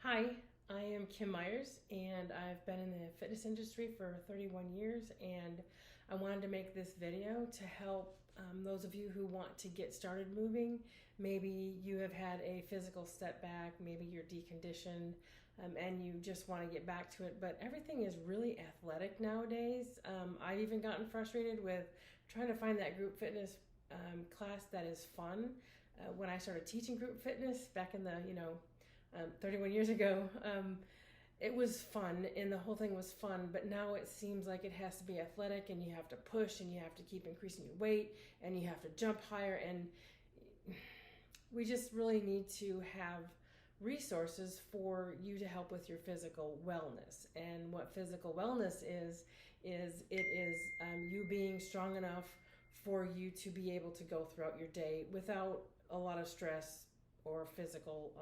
Hi, I am Kim Myers, and I've been in the fitness industry for 31 years. And I wanted to make this video to help those of you who want to get started moving. Maybe you have had a physical step back, maybe you're deconditioned, and you just want to get back to it. But everything is really athletic nowadays. I've even gotten frustrated with trying to find that group fitness class that is fun. When I started teaching group fitness back in the 31 years ago, it was fun and the whole thing was fun, but now it seems like it has to be athletic and you have to push and you have to keep increasing your weight and you have to jump higher, and we just really need to have resources for you to help with your physical wellness. And what physical wellness is you being strong enough for you to be able to go throughout your day without a lot of stress or physical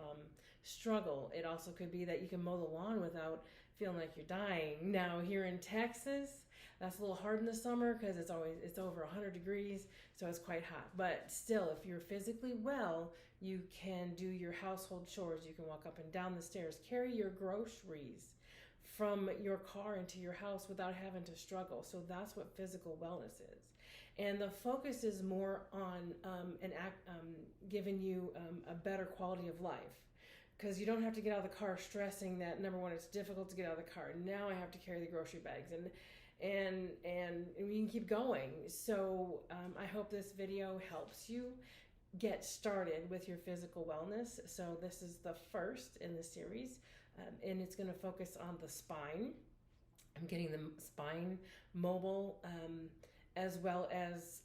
struggle. It also could be that you can mow the lawn without feeling like you're dying. Now here in Texas, that's a little hard in the summer because it's over 100 degrees, so it's quite hot. But still, if you're physically well, you can do your household chores. You can walk up and down the stairs, carry your groceries from your car into your house without having to struggle. So that's what physical wellness is. And the focus is more on giving you a better quality of life, because you don't have to get out of the car stressing that, number one, it's difficult to get out of the car. Now I have to carry the grocery bags, and we can keep going. So I hope this video helps you get started with your physical wellness. So this is the first in the series, and it's going to focus on the spine. I'm getting the spine mobile, as well as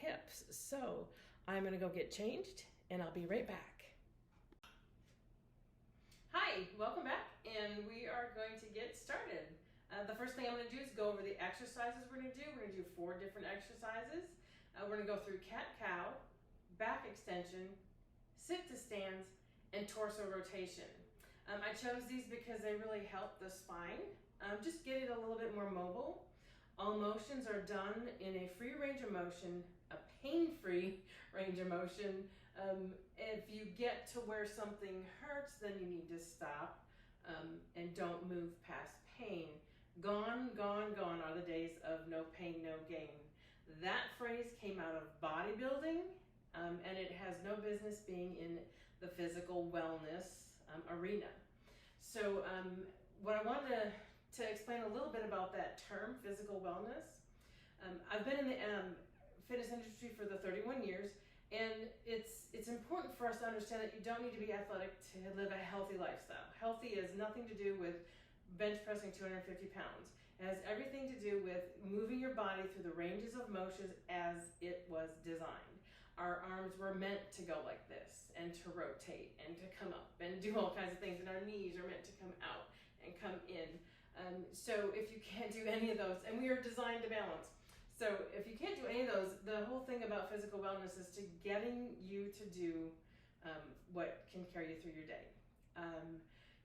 hips. So I'm going to go get changed and I'll be right back. Hi, welcome back, and we are going to get started. The first thing I'm going to do is go over the exercises we're going to do. We're going to do 4 different exercises. We're going to go through cat-cow, back extension, sit to stands, and torso rotation. I chose these because they really help the spine. Just get it a little bit more mobile. All motions are done in a free range of motion, a pain-free range of motion. If you get to where something hurts, then you need to stop and don't move past pain. Gone, gone, gone are the days of no pain, no gain. That phrase came out of bodybuilding, and it has no business being in the physical wellness arena. So what I wanted to explain a little bit about that term, physical wellness. I've been in the fitness industry for the 31 years, and it's important for us to understand that you don't need to be athletic to live a healthy lifestyle. Healthy has nothing to do with bench pressing 250 pounds. It has everything to do with moving your body through the ranges of motions as it was designed. Our arms were meant to go like this and to rotate and to come up and do all kinds of things, and our knees are meant to come out and come in. So if you can't do any of those, and we are designed to balance. So if you can't do any of those, the whole thing about physical wellness is to getting you to do what can carry you through your day.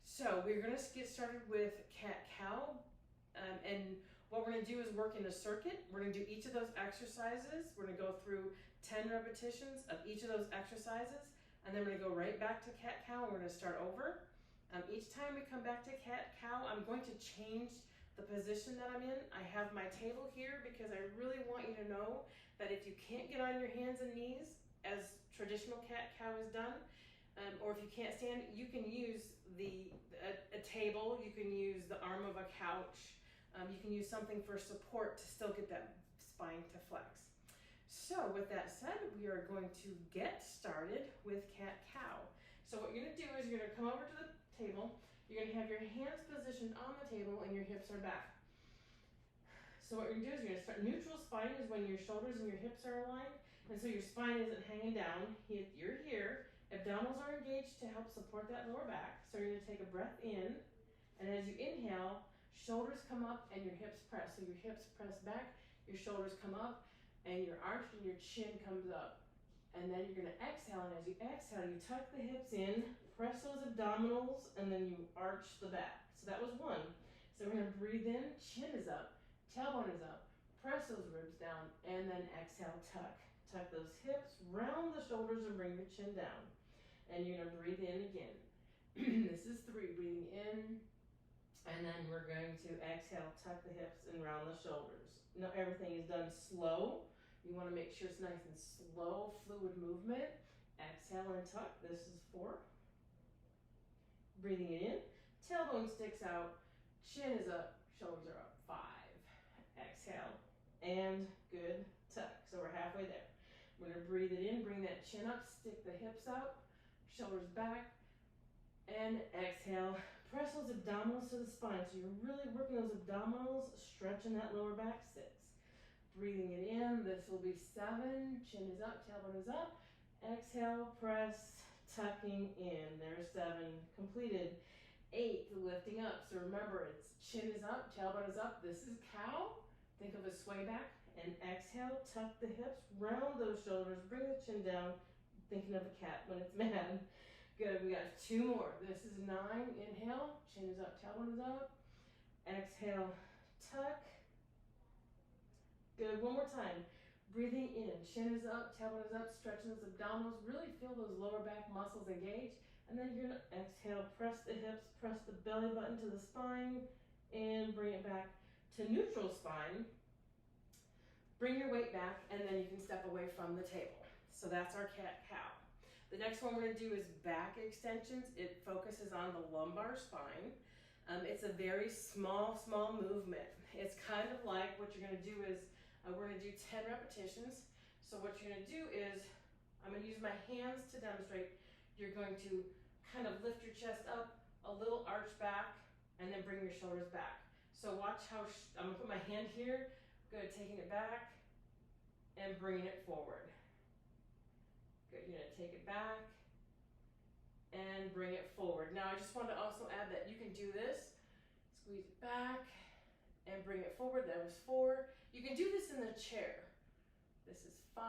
So we're going to get started with cat-cow, and what we're going to do is work in a circuit. We're going to do each of those exercises. We're going to go through 10 repetitions of each of those exercises, and then we're going to go right back to cat-cow, and we're going to start over. Each time we come back to cat-cow, I'm going to change the position that I'm in. I have my table here because I really want you to know that if you can't get on your hands and knees, as traditional cat-cow is done, or if you can't stand, you can use a table, you can use the arm of a couch, you can use something for support to still get that spine to flex. So with that said, we are going to get started with cat-cow. So what you're going to do is you're going to come over to the table, you're going to have your hands positioned on the table and your hips are back. So what you're going to do is you're going to start, neutral spine is when your shoulders and your hips are aligned, and so your spine isn't hanging down. You're here, abdominals are engaged to help support that lower back. So you're going to take a breath in, and as you inhale, shoulders come up and your hips press. So your hips press back, your shoulders come up, and your arch and your chin comes up. And then you're going to exhale, and as you exhale, you tuck the hips in, press those abdominals, and then you arch the back. So that was 1. So we're going to breathe in, chin is up, tailbone is up, press those ribs down, and then exhale, tuck. Tuck those hips, round the shoulders, and bring the chin down. And you're going to breathe in again. This is 3, breathing in, and then we're going to exhale, tuck the hips and round the shoulders. Now everything is done slow. You want to make sure it's nice and slow, fluid movement. Exhale and tuck. This is 4. Breathing it in, tailbone sticks out, chin is up, shoulders are up. 5. Exhale and good, tuck. So we're halfway there. We're going to breathe it in, bring that chin up, stick the hips out, shoulders back, and exhale. Press those abdominals to the spine. So you're really working those abdominals, stretching that lower back. 6. Breathing it in. This will be 7. Chin is up, tailbone is up. Exhale, press, tucking in. There's 7 completed. 8, lifting up. So remember, it's chin is up, tailbone is up. This is cow. Think of a sway back. And exhale, tuck the hips, round those shoulders, bring the chin down. Thinking of a cat when it's mad. Good, we got 2 more. This is 9, inhale, chin is up, tailbone is up. Exhale, tuck. Good, one more time. Breathing in, chin is up, tailbone is up, stretching those abdominals. Really feel those lower back muscles engage. And then you're gonna exhale, press the hips, press the belly button to the spine, and bring it back to neutral spine. Bring your weight back, and then you can step away from the table. So that's our cat-cow. The next one we're going to do is back extensions. It focuses on the lumbar spine. It's a very small movement. It's kind of like what you're going to do is, we're going to do 10 repetitions. So what you're going to do is, I'm going to use my hands to demonstrate. You're going to kind of lift your chest up, a little arch back, and then bring your shoulders back. So watch how, I'm going to put my hand here. Good, taking it back and bringing it forward. Good, you're gonna take it back and bring it forward. Now I just want to also add that you can do this, squeeze it back and bring it forward. That was 4. You can do this in the chair. This is 5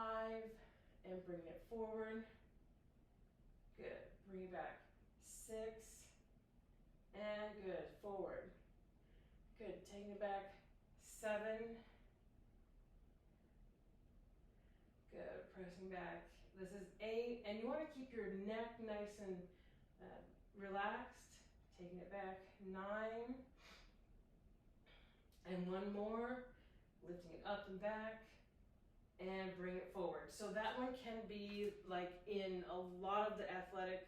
and bring it forward. Good, bring it back. 6 and good, forward. Good, taking it back. 7. Good, pressing back. This is 8, and you want to keep your neck nice and relaxed. Taking it back. 9, and 1 more. Lifting it up and back, and bring it forward. So that one can be like in a lot of the athletic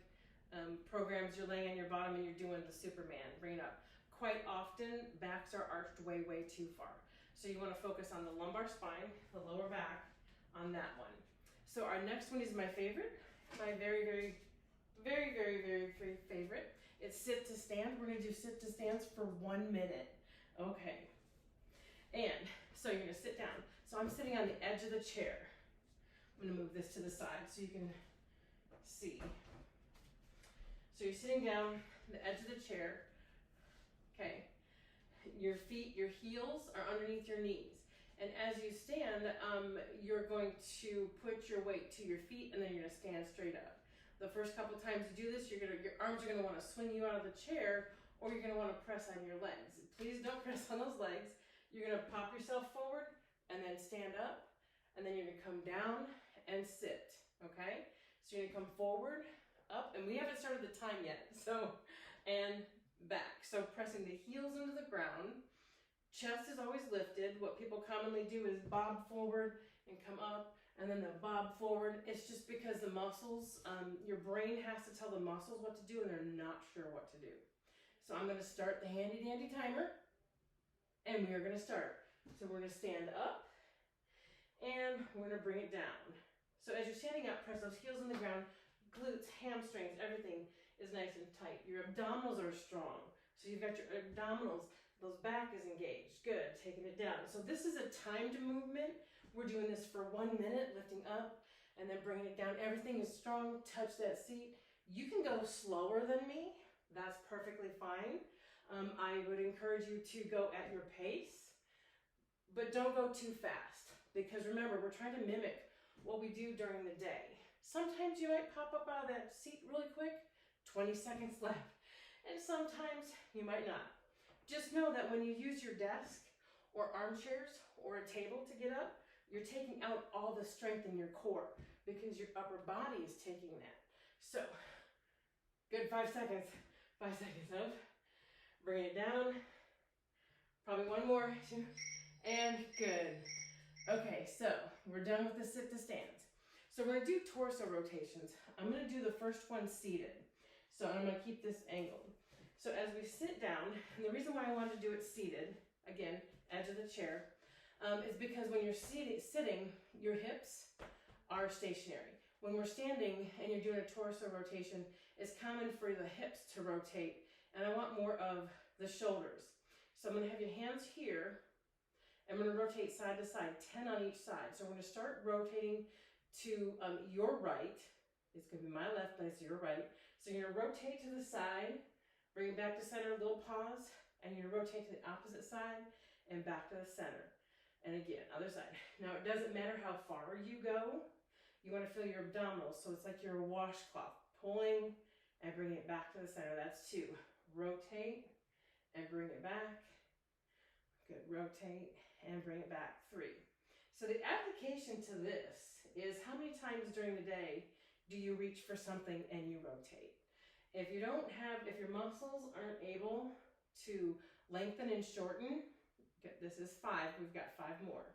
programs. You're laying on your bottom and you're doing the Superman. Bring it up. Quite often, backs are arched way too far. So you want to focus on the lumbar spine, the lower back, on that one. So our next one is my favorite, my very favorite. It's sit to stand. We're going to do sit to stands for 1 minute. Okay. And so you're going to sit down. So I'm sitting on the edge of the chair. I'm going to move this to the side so you can see. So you're sitting down on the edge of the chair. Okay. Your feet, your heels are underneath your knees. And as you stand, you're going to put your weight to your feet, and then you're going to stand straight up. The first couple times you do this, your arms are going to want to swing you out of the chair, or you're going to want to press on your legs. Please don't press on those legs. You're going to pop yourself forward, and then stand up, and then you're going to come down and sit, okay? So you're going to come forward, up, and we haven't started the time yet, so, and back. So pressing the heels into the ground. Chest is always lifted. What people commonly do is bob forward and come up, and then they'll bob forward. It's just because the muscles, your brain has to tell the muscles what to do, and they're not sure what to do. So I'm going to start the handy dandy timer, and we are going to start. So we're going to stand up, and we're going to bring it down. So as you're standing up, press those heels in the ground, glutes, hamstrings, everything is nice and tight. Your abdominals are strong. So you've got your abdominals. Those back is engaged. Good, taking it down. So this is a timed movement. We're doing this for 1 minute, lifting up and then bringing it down. Everything is strong. Touch that seat. You can go slower than me. That's perfectly fine. I would encourage you to go at your pace, but don't go too fast, because remember, we're trying to mimic what we do during the day. Sometimes you might pop up out of that seat really quick, 20 seconds left, and sometimes you might not. Just know that when you use your desk or armchairs or a table to get up, you're taking out all the strength in your core because your upper body is taking that. So, good 5 seconds. 5 seconds of. Bring it down. Probably one more, 2, and good. Okay, so we're done with the sit to stands. So we're gonna do torso rotations. I'm gonna do the first one seated. So I'm gonna keep this angled. So as we sit down, and the reason why I wanted to do it seated, again, edge of the chair, is because when you're sitting, your hips are stationary. When we're standing and you're doing a torso rotation, it's common for the hips to rotate, and I want more of the shoulders. So I'm gonna have your hands here, and we're gonna rotate side to side, 10 on each side. So we're gonna start rotating to your right. It's gonna be my left, but it's your right. So you're gonna rotate to the side, bring it back to center, a little pause, and you're gonna rotate to the opposite side and back to the center. And again, other side. Now it doesn't matter how far you go, you wanna feel your abdominals, so it's like you're a washcloth, pulling and bringing it back to the center. That's 2. Rotate and bring it back. Good, rotate and bring it back. 3. So the application to this is how many times during the day do you reach for something and you rotate? If you don't have, if your muscles aren't able to lengthen and shorten, this is 5, we've got 5 more.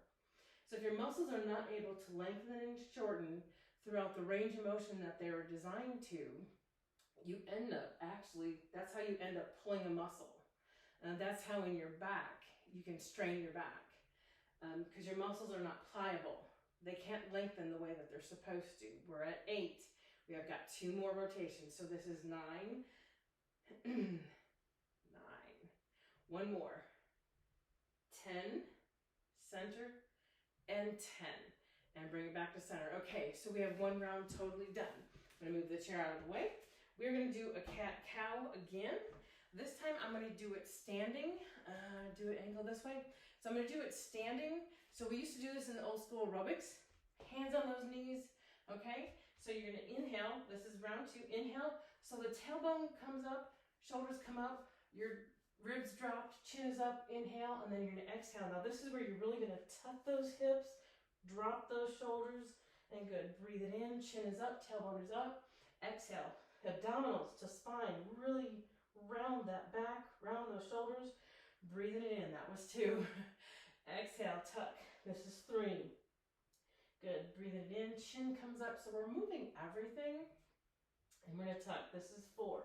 So if your muscles are not able to lengthen and shorten throughout the range of motion that they were designed to, you end up actually, that's how you end up pulling a muscle. That's how in your back, you can strain your back because your muscles are not pliable. They can't lengthen the way that they're supposed to. We're at 8. We have got 2 more rotations. So this is 9, 9. One more. 10, center, and 10. And bring it back to center. Okay, so we have 1 round totally done. I'm gonna move the chair out of the way. We're gonna do a cat-cow again. This time I'm gonna do it standing. Do it angle this way. So I'm gonna do it standing. So we used to do this in the old school aerobics. Hands on those knees, okay? So you're gonna inhale, this is round 2, inhale. So the tailbone comes up, shoulders come up, your ribs dropped, chin is up, inhale, and then you're gonna exhale. Now this is where you're really gonna tuck those hips, drop those shoulders, and good. Breathe it in, chin is up, tailbone is up. Exhale, abdominals to spine, really round that back, round those shoulders. Breathing it in, that was 2. Exhale, tuck, this is 3. Good, breathing it in, chin comes up, so we're moving everything. And we're gonna tuck, this is 4.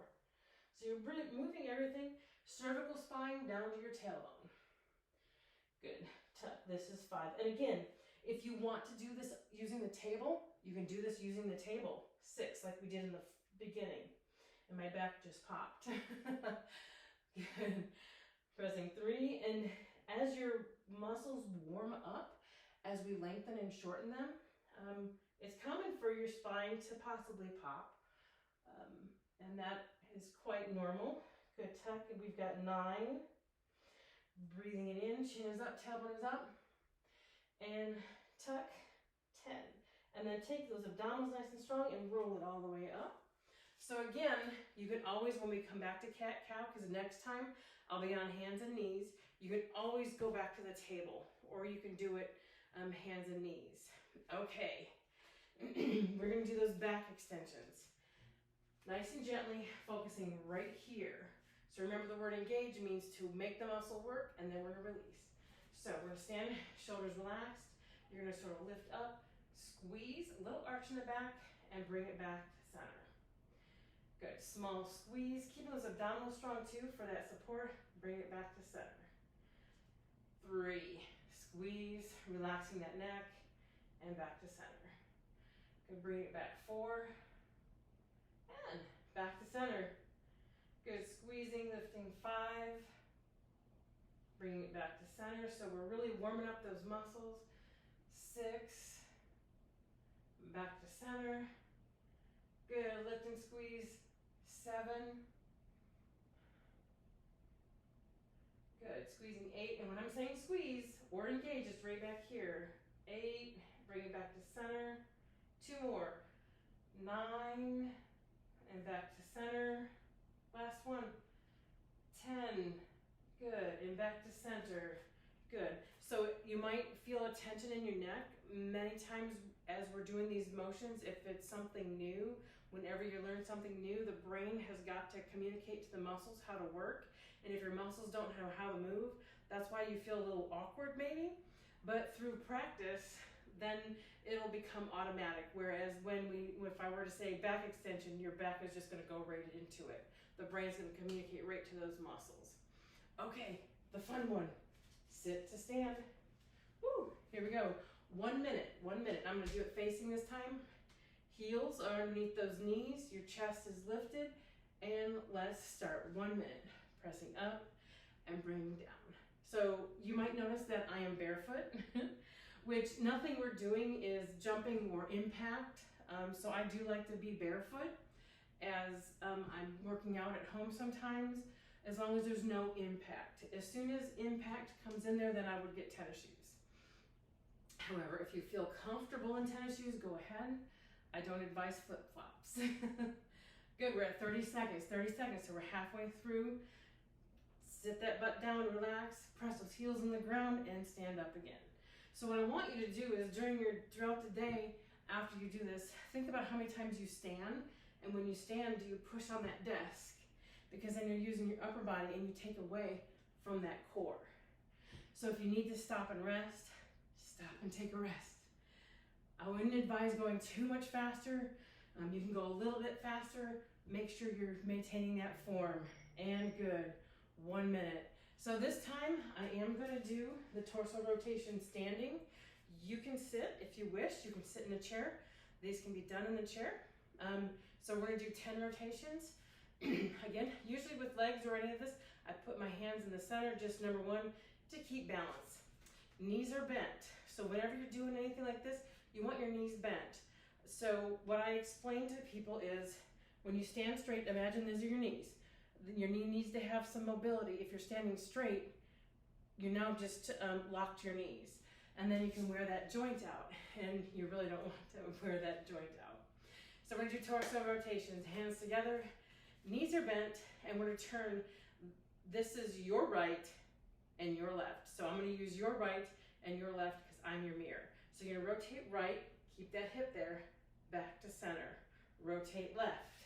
So you're really moving everything, cervical spine down to your tailbone. Good, tuck, this is 5. And again, if you want to do this using the table, you can do this using the table. 6, like we did in the beginning. And my back just popped. Good. Pressing 3, and as your muscles warm up, as we lengthen and shorten them, it's common for your spine to possibly pop, and that is quite normal. Good, tuck, and we've got 9. Breathing it in, chin is up, tailbone is up, and tuck, 10. And then take those abdominals nice and strong and roll it all the way up. So again, you can always, when we come back to cat-cow, because next time I'll be on hands and knees, you can always go back to the table, or you can do it hands and knees. Okay, we're gonna do those back extensions. Nice and gently, focusing right here. So remember the word engage means to make the muscle work, and then we're gonna release. So we're gonna stand, shoulders relaxed. You're gonna sort of lift up, squeeze, a little arch in the back, and bring it back to center. Good, small squeeze. Keep those abdominals strong too for that support. Bring it back to center. 3, squeeze, relaxing that neck, and back to center. Good, bring it back. 4, and back to center. Good, squeezing, lifting. 5, bringing it back to center. So we're really warming up those muscles. 6, back to center. Good, lift and squeeze. 7. Good, squeezing. 8, and when I'm saying squeeze or engage, it's right back here. 8, bring it back to center. 2 more. 9, and back to center. Last one. 10, good, and back to center. Good. So you might feel a tension in your neck. Many times as we're doing these motions, if it's something new, whenever you learn something new, the brain has got to communicate to the muscles how to work. And if your muscles don't know how to move, that's why you feel a little awkward maybe. But through practice, then it'll become automatic. Whereas if I were to say back extension, your back is just gonna go right into it. The brain's gonna communicate right to those muscles. Okay, the fun one, sit to stand. Woo, here we go. 1 minute, 1 minute. I'm gonna do it facing this time. Heels are underneath those knees, your chest is lifted, and let's start. 1 minute, pressing up and bringing down. So you might notice that I am barefoot, which nothing we're doing is jumping or impact. So I do like to be barefoot as I'm working out at home sometimes, as long as there's no impact. As soon as impact comes in there, then I would get tennis shoes. However, if you feel comfortable in tennis shoes, go ahead. I don't advise flip-flops. Good, we're at 30 seconds, so we're halfway through. Sit that butt down, relax, press those heels in the ground, and stand up again. So what I want you to do is throughout the day, after you do this, think about how many times you stand, and when you stand, do you push on that desk? Because then you're using your upper body and you take away from that core. So if you need to stop and rest, stop and take a rest. I wouldn't advise going too much faster. You can go a little bit faster. Make sure you're maintaining that form. And good, 1 minute. So this time I am gonna do the torso rotation standing. You can sit if you wish. You can sit in a chair. These can be done in the chair. So we're gonna do 10 rotations. Again, usually with legs or any of this, I put my hands in the center, just number one, to keep balance. Knees are bent. So whenever you're doing anything like this, you want your knees bent. So what I explain to people is, when you stand straight, imagine these are your knees. Your knee needs to have some mobility. If you're standing straight, you now just locked your knees. And then you can wear that joint out. And you really don't want to wear that joint out. So we're gonna do torso rotations, hands together, knees are bent, and we're gonna turn, this is your right and your left. So I'm gonna use your right and your left because I'm your mirror. So you're gonna rotate right, keep that hip there, back to center. Rotate left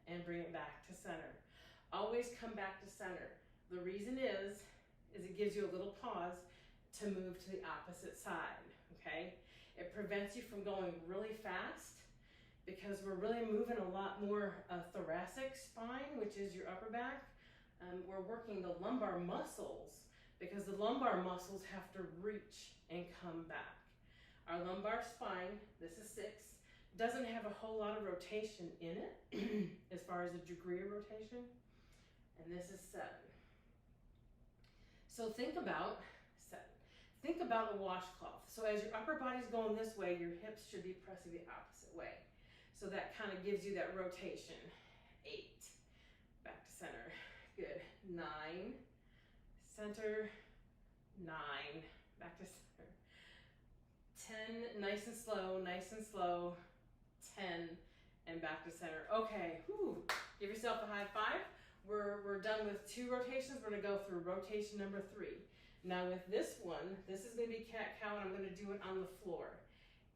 and bring it back to center. Always come back to center. The reason is it gives you a little pause to move to the opposite side, okay? It prevents you from going really fast because we're really moving a lot more thoracic spine, which is your upper back. We're working the lumbar muscles because the lumbar muscles have to reach and come back. Our lumbar spine, this is 6, doesn't have a whole lot of rotation in it as far as a degree of rotation, and this is 7. So think about 7. Think about a washcloth. So as your upper body's going this way, your hips should be pressing the opposite way. So that kind of gives you that rotation. 8, back to center. Good. 9, center, 9, back to center. 10, nice and slow, 10, and back to center. Okay, whew. Give yourself a high five. We're done with 2 rotations. We're gonna go through rotation number 3. Now with this one, this is gonna be cat-cow, and I'm gonna do it on the floor.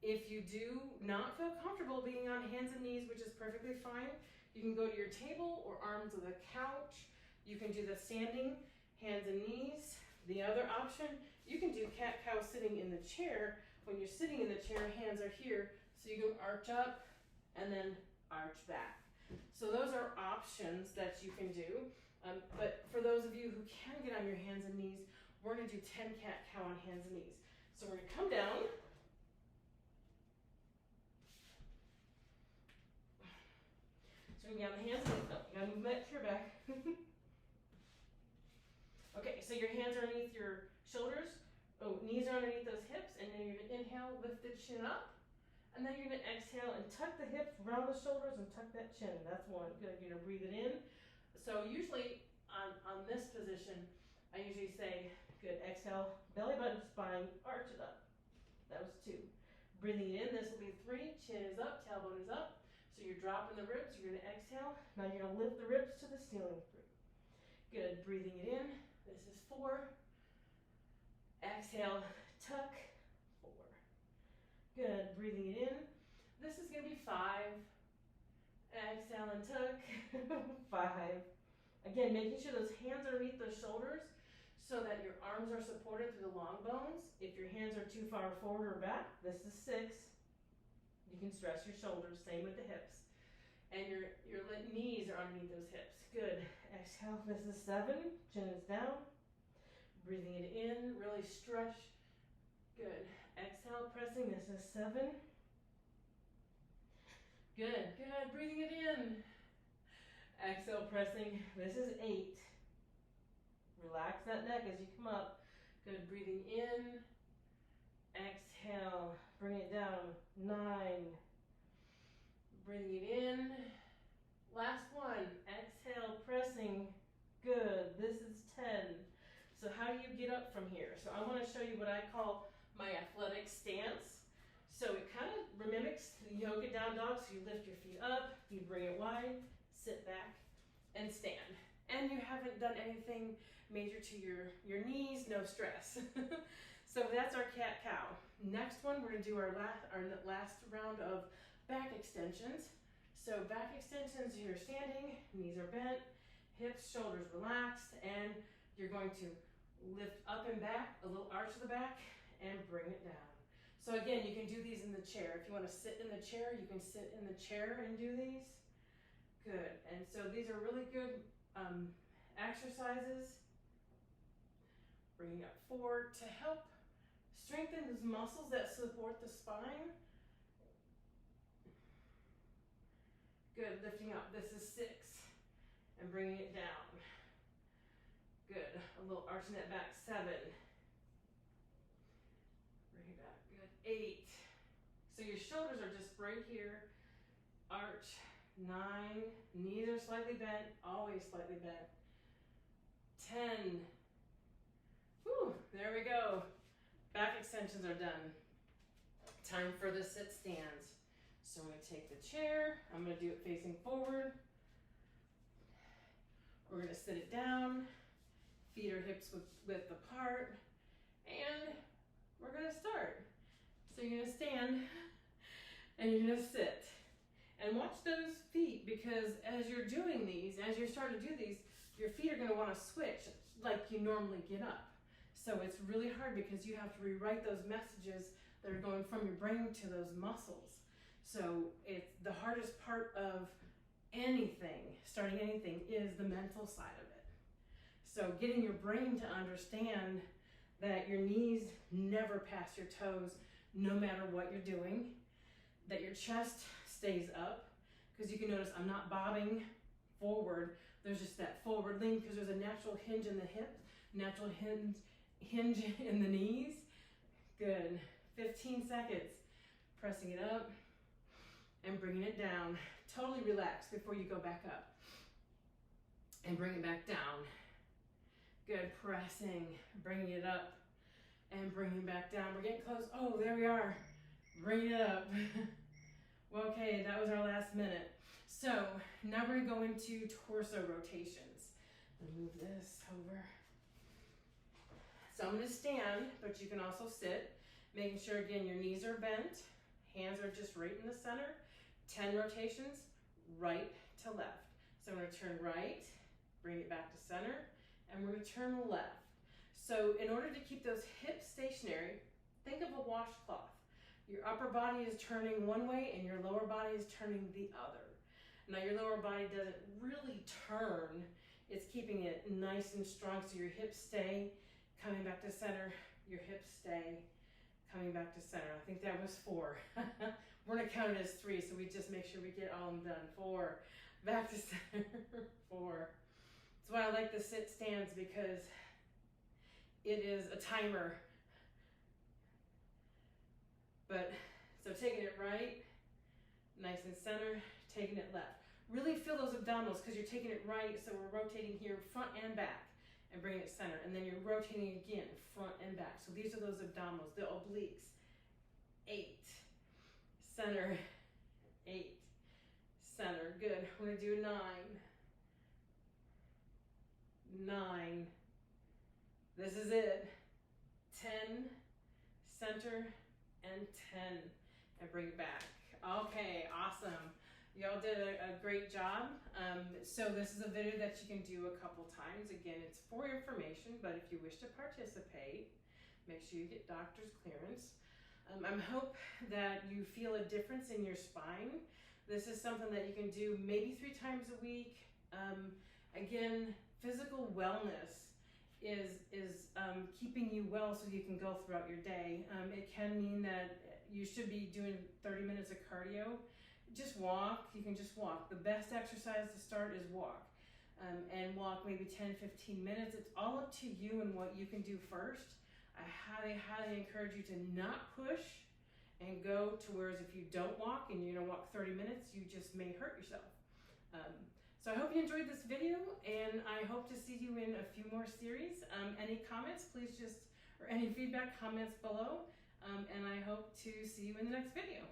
If you do not feel comfortable being on hands and knees, which is perfectly fine, you can go to your table or arms of the couch. You can do the standing, hands and knees. The other option, you can do cat-cow sitting in the chair. When you're sitting in the chair, hands are here, so you can arch up and then arch back. So those are options that you can do. But for those of you who can get on your hands and knees, we're gonna do 10 cat-cow on hands and knees. So we're gonna come down. So we can get on the hands and knees. Oh, you gotta move that chair back. Okay, so your hands are underneath your shoulders. Oh, knees are underneath those hips, and then you're gonna inhale, lift the chin up, and then you're gonna exhale and tuck the hips, round the shoulders, and tuck that chin. That's one. Good. You're gonna breathe it in. So usually on this position, I usually say, good, exhale, belly button, spine, arch it up. That was 2. Breathing it in, this will be 3. Chin is up, tailbone is up. So you're dropping the ribs. You're gonna exhale. Now you're gonna lift the ribs to the ceiling. 3. Good. Breathing it in. This is 4. Exhale, tuck, 4. Good, breathing it in. This is gonna be 5. Exhale and tuck. 5. Again, making sure those hands are underneath those shoulders so that your arms are supported through the long bones. If your hands are too far forward or back, this is 6. You can stress your shoulders, same with the hips. And your knees are underneath those hips. Good. Exhale, this is 7. Chin is down. Breathing it in, really stretch. Good. Exhale, pressing, this is 7. Good, good, breathing it in. Exhale, pressing, this is 8. Relax that neck as you come up. Good, breathing in. Exhale, bring it down, 9. Breathing it in. Last one, exhale, pressing, good, this is 10. So how do you get up from here? So I wanna show you what I call my athletic stance. So it kind of mimics the yoga down dog. So you lift your feet up, you bring it wide, sit back, and stand. And you haven't done anything major to your knees, no stress. So that's our cat-cow. Next one, we're gonna do our last round of back extensions. So back extensions, you're standing, knees are bent, hips, shoulders relaxed, and you're going to lift up and back, a little arch of the back, and bring it down. So again, you can do these in the chair. If you want to sit in the chair, you can sit in the chair and do these. Good. And so these are really good exercises. Bringing up forward to help strengthen those muscles that support the spine. Good. Lifting up. This is 6. And bringing it down. Good. A little arching that back. 7. Bring it back. Good. 8. So your shoulders are just right here. Arch. 9. Knees are slightly bent. Always slightly bent. 10. Whew. There we go. Back extensions are done. Time for the sit stands. So I'm going to take the chair. I'm going to do it facing forward. We're going to sit it down. Feet are hips width apart. And we're going to start. So you're going to stand and you're going to sit. And watch those feet, because as you're doing these, as you're starting to do these, your feet are going to want to switch like you normally get up. So it's really hard because you have to rewrite those messages that are going from your brain to those muscles. So it's the hardest part of anything, starting anything, is the mental side of it. So getting your brain to understand that your knees never pass your toes no matter what you're doing, that your chest stays up, because you can notice I'm not bobbing forward. There's just that forward lean because there's a natural hinge in the hip, natural hinge in the knees. Good. 15 seconds. Pressing it up and bringing it down. Totally relax before you go back up. And bring it back down. Good. Pressing, bringing it up and bringing it back down. We're getting close. Oh, there we are. Bring it up. Well, okay, that was our last minute. So now we're gonna go into torso rotations. Move this over. So I'm gonna stand, but you can also sit. Making sure, again, your knees are bent. Hands are just right in the center. 10 rotations, right to left. So I'm gonna turn right, bring it back to center, and we're gonna turn left. So in order to keep those hips stationary, think of a washcloth. Your upper body is turning one way and your lower body is turning the other. Now your lower body doesn't really turn. It's keeping it nice and strong so your hips stay coming back to center, your hips stay coming back to center. I think that was 4. We're gonna count it as 3, so we just make sure we get all of them done. 4, back to center, 4. That's why I like the sit stands, because it is a timer. But, so taking it right, nice and center, taking it left. Really feel those abdominals because you're taking it right, so we're rotating here front and back and bringing it center. And then you're rotating again, front and back. So these are those abdominals, the obliques. 8, center, 8, center, good. We're gonna do 9, 9, this is it, 10, center, and 10. and bring it back. Okay, awesome. Y'all did a great job. So this is a video that you can do a couple times. Again, it's for information, but if you wish to participate, make sure you get doctor's clearance. I hope that you feel a difference in your spine. This is something that you can do maybe 3 times a week. Again, physical wellness is keeping you well so you can go throughout your day. It can mean that you should be doing 30 minutes of cardio. Just walk. You can just walk. The best exercise to start is walk. And walk maybe 10-15 minutes. It's all up to you and what you can do first. I highly encourage you to not push and go to whereas if you don't walk and you're gonna walk 30 minutes, you just may hurt yourself. So I hope you enjoyed this video, and I hope to see you in a few more series. Any comments, please or any feedback, comments below, and I hope to see you in the next video.